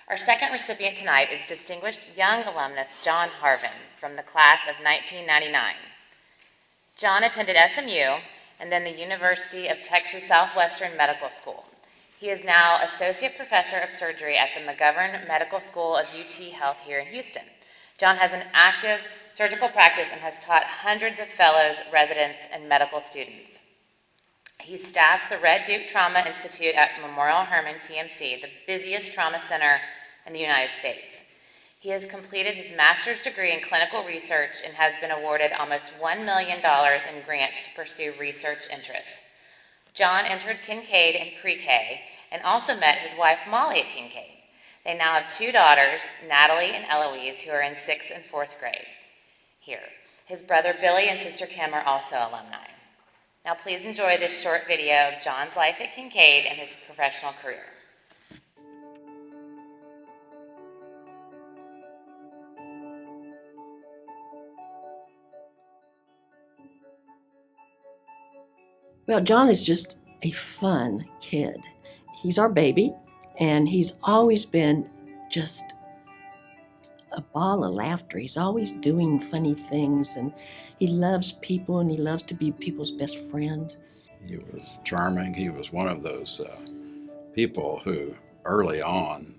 Our second recipient tonight is distinguished young alumnus John Harvin from the class of 1999. John attended SMU and then the University of Texas Southwestern Medical School. He is now Associate Professor of Surgery at the McGovern Medical School of UT Health here in Houston. John has an active surgical practice and has taught hundreds of fellows, residents, and medical students. He staffs the Red Duke Trauma Institute at Memorial Hermann TMC, the busiest trauma center in the United States. He has completed his master's degree in clinical research and has been awarded almost $1 million in grants to pursue research interests. John entered Kinkaid in pre-K and also met his wife Molly at Kinkaid. They now have two daughters, Natalie and Eloise, who are in 6th and 4th grade here. His brother Billy and sister Kim are also alumni. Now please enjoy this short video of John's life at Kinkaid and his professional career. Well, John is just a fun kid. He's our baby, and he's always been just a ball of laughter. He's always doing funny things, and he loves people, and he loves to be people's best friend. He was charming. He was one of those people who early on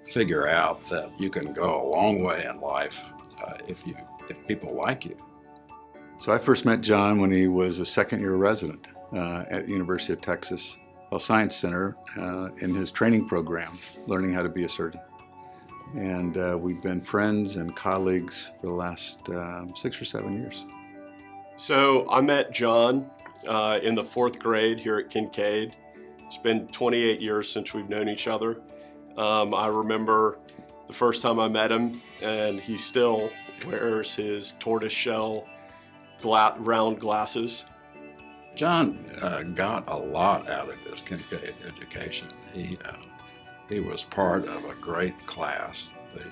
figure out that you can go a long way in life if people like you. So I first met John when he was a second-year resident at University of Texas Health Science Center in his training program, learning how to be a surgeon. And we've been friends and colleagues for the last 6 or 7 years. So I met John in the 4th grade here at Kinkaid. It's been 28 years since we've known each other. I remember the first time I met him, and he still wears his tortoiseshell round glasses. John got a lot out of his Kinkaid education. He was part of a great class, the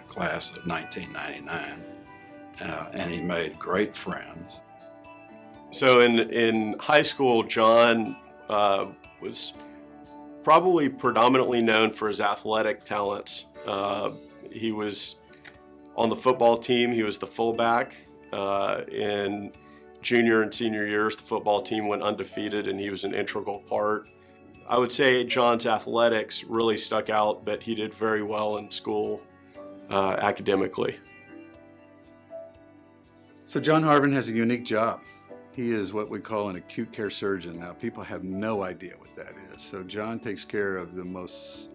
class of 1999, and he made great friends. So in high school, John was probably predominantly known for his athletic talents. He was on the football team. He was the fullback. In junior and senior years, the football team went undefeated, and he was an integral part. I would say John's athletics really stuck out, but he did very well in school academically. So John Harvin has a unique job. He is what we call an acute care surgeon. Now, people have no idea what that is. So John takes care of the most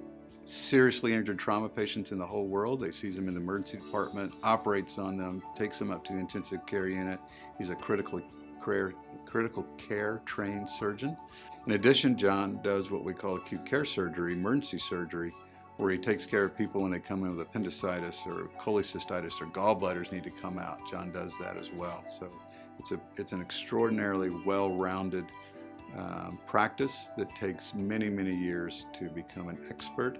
seriously injured trauma patients in the whole world. He sees them in the emergency department, operates on them, takes them up to the intensive care unit. He's a critical care trained surgeon. In addition, John does what we call acute care surgery, emergency surgery, where he takes care of people when they come in with appendicitis or cholecystitis or gallbladders need to come out. John does that as well. So it's an extraordinarily well-rounded practice that takes many, many years to become an expert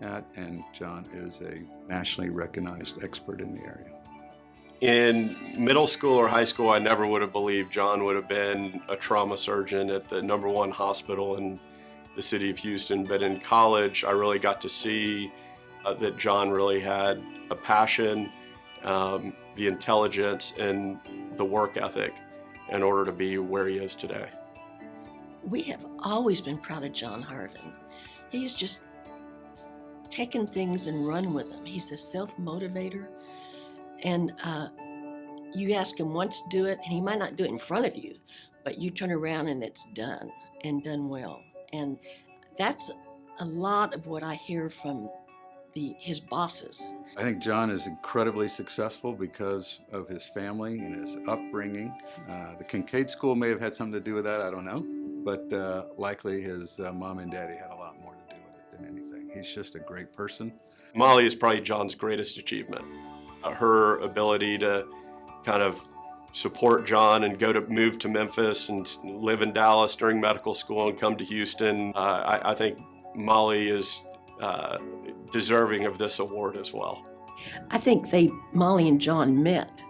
at, and John is a nationally recognized expert in the area. In middle school or high school, I never would have believed John would have been a trauma surgeon at the #1 hospital in the city of Houston. But in college, I really got to see that John really had a passion, the intelligence, and the work ethic in order to be where he is today. We have always been proud of John Harvin. He's just taken things and run with them. He's a self-motivator, and you ask him once to do it, and he might not do it in front of you, but you turn around and it's done, and done well. And that's a lot of what I hear from his bosses. I think John is incredibly successful because of his family and his upbringing. The Kinkaid School may have had something to do with that, I don't know, but likely his mom and daddy had a lot more to do with it than anything. He's just a great person. Molly is probably John's greatest achievement. Her ability to kind of support John and move to Memphis and live in Dallas during medical school and come to Houston. I think Molly is deserving of this award as well. I think Molly and John met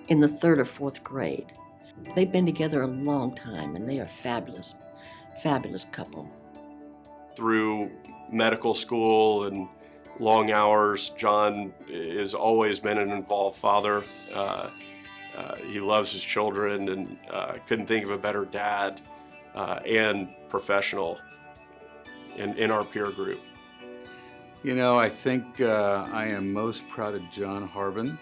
in the 3rd or 4th grade. They've been together a long time, and they are fabulous, fabulous couple. Through medical school and long hours, John has always been an involved father. He loves his children and couldn't think of a better dad and professional in our peer group. You know, I think I am most proud of John Harvin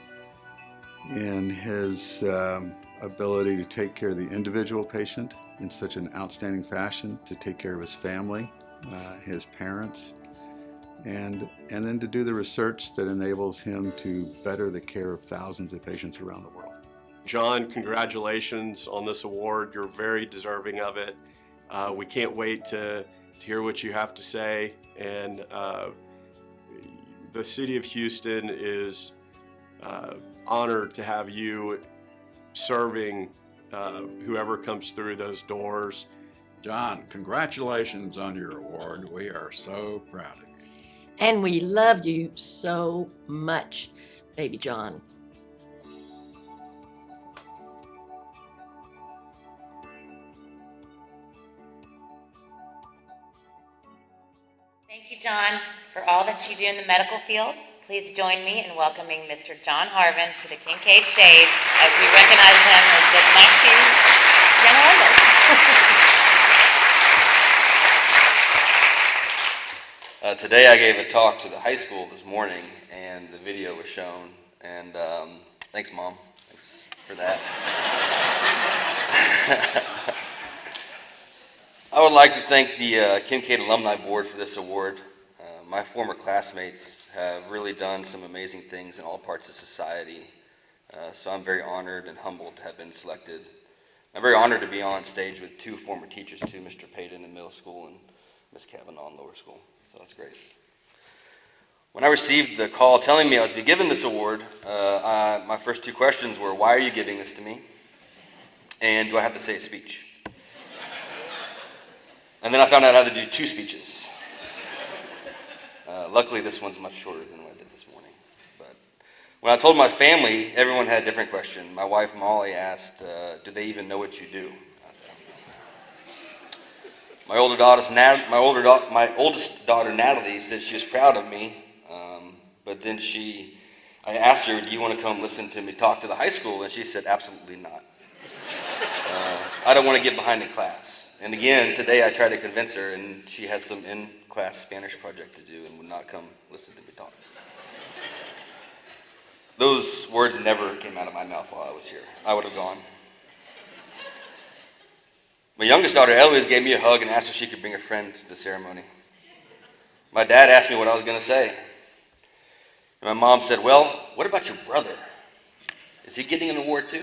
in his ability to take care of the individual patient in such an outstanding fashion, to take care of his family, his parents, and then to do the research that enables him to better the care of thousands of patients around the world. John, congratulations on this award. You're very deserving of it. We can't wait to hear what you have to say. And the city of Houston is honored to have you serving whoever comes through those doors. John, congratulations on your award. We are so proud of you. And we love you so much, baby John. Thank you, John, for all that you do in the medical field. Please join me in welcoming Mr. John Harvin to the Kinkaid stage as we recognize him as the 19th General Enrollment. Today I gave a talk to the high school this morning, and the video was shown, and thanks, Mom. Thanks for that. I would like to thank the Kinkaid Alumni Board for this award. My former classmates have really done some amazing things in all parts of society, so I'm very honored and humbled to have been selected. I'm very honored to be on stage with two former teachers too, Mr. Payton in middle school and Ms. Kavanaugh in lower school, so that's great. When I received the call telling me I was to be given this award, my first two questions were, why are you giving this to me? And do I have to say a speech? And then I found out I had to do two speeches. Luckily, this one's much shorter than what I did this morning. But when I told my family, everyone had a different question. My wife, Molly, asked, do they even know what you do? I said, my oldest daughter, Natalie, said she was proud of me. But then I asked her, do you want to come listen to me talk to the high school? And she said, absolutely not. I don't want to get behind in class. And again, today I tried to convince her, and she had some in-class Spanish project to do and would not come listen to me talk. Those words never came out of my mouth while I was here. I would have gone. My youngest daughter, Eloise, gave me a hug and asked if she could bring a friend to the ceremony. My dad asked me what I was going to say. And my mom said, well, what about your brother? Is he getting an award too?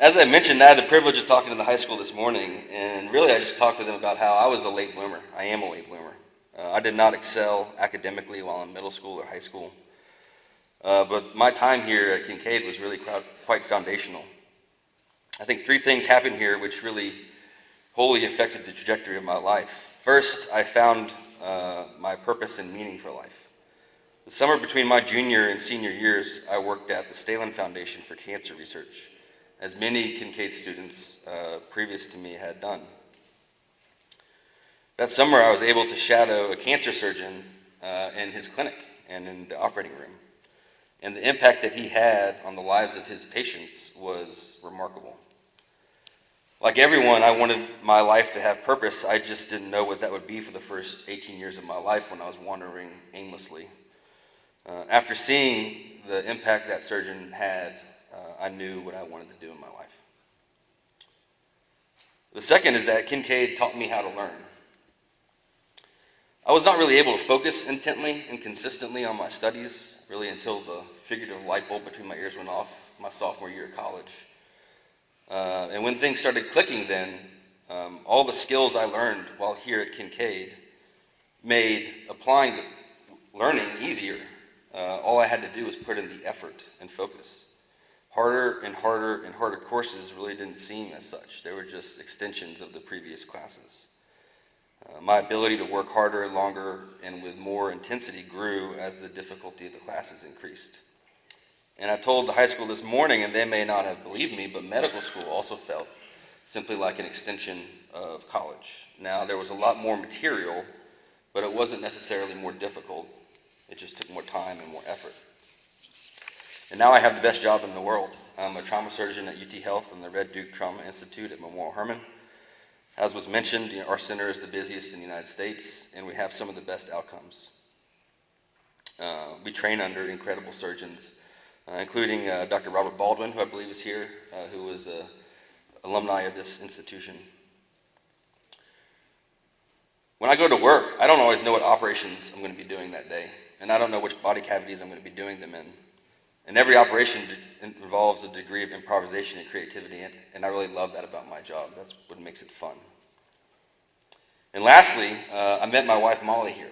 As I mentioned, I had the privilege of talking to the high school this morning, and really I just talked to them about how I was a late bloomer. I am a late bloomer. I did not excel academically while in middle school or high school, but my time here at Kinkaid was really quite foundational. I think three things happened here which really wholly affected the trajectory of my life. First, I found my purpose and meaning for life. The summer between my junior and senior years, I worked at the Stalin Foundation for Cancer Research, as many Kinkaid students previous to me had done. That summer, I was able to shadow a cancer surgeon in his clinic and in the operating room. And the impact that he had on the lives of his patients was remarkable. Like everyone, I wanted my life to have purpose. I just didn't know what that would be for the first 18 years of my life when I was wandering aimlessly. After seeing the impact that surgeon had, I knew what I wanted to do in my life. The second is that Kinkaid taught me how to learn. I was not really able to focus intently and consistently on my studies, really until the figurative light bulb between my ears went off my sophomore year of college. And when things started clicking then, all the skills I learned while here at Kinkaid made applying the learning easier. All I had to do was put in the effort and focus. Harder and harder and harder courses really didn't seem as such. They were just extensions of the previous classes. My ability to work harder, longer, and with more intensity grew as the difficulty of the classes increased. And I told the high school this morning, and they may not have believed me, but medical school also felt simply like an extension of college. Now, there was a lot more material, but it wasn't necessarily more difficult. It just took more time and more effort. And now I have the best job in the world. I'm a trauma surgeon at UT Health and the Red Duke Trauma Institute at Memorial Hermann. As was mentioned, our center is the busiest in the United States, and we have some of the best outcomes. We train under incredible surgeons, including Dr. Robert Baldwin, who I believe is here, who was an alumni of this institution. When I go to work, I don't always know what operations I'm going to be doing that day, and I don't know which body cavities I'm going to be doing them in. And every operation involves a degree of improvisation and creativity, and I really love that about my job. That's what makes it fun. And lastly, I met my wife Molly here.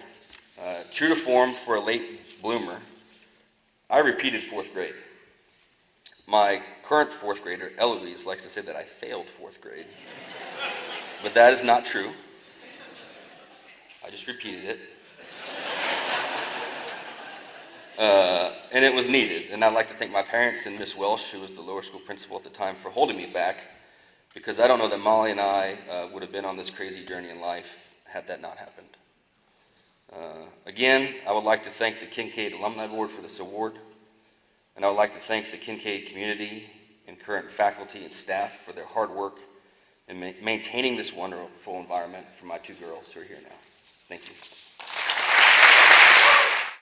True to form for a late bloomer, I repeated fourth grade. My current fourth grader, Eloise, likes to say that I failed fourth grade, but that is not true. I just repeated it. And it was needed. And I'd like to thank my parents and Miss Welsh, who was the lower school principal at the time, for holding me back, because I don't know that Molly and I would have been on this crazy journey in life had that not happened. Again, I would like to thank the Kinkaid Alumni Board for this award, and I would like to thank the Kinkaid community and current faculty and staff for their hard work in maintaining this wonderful environment for my two girls who are here now. Thank you.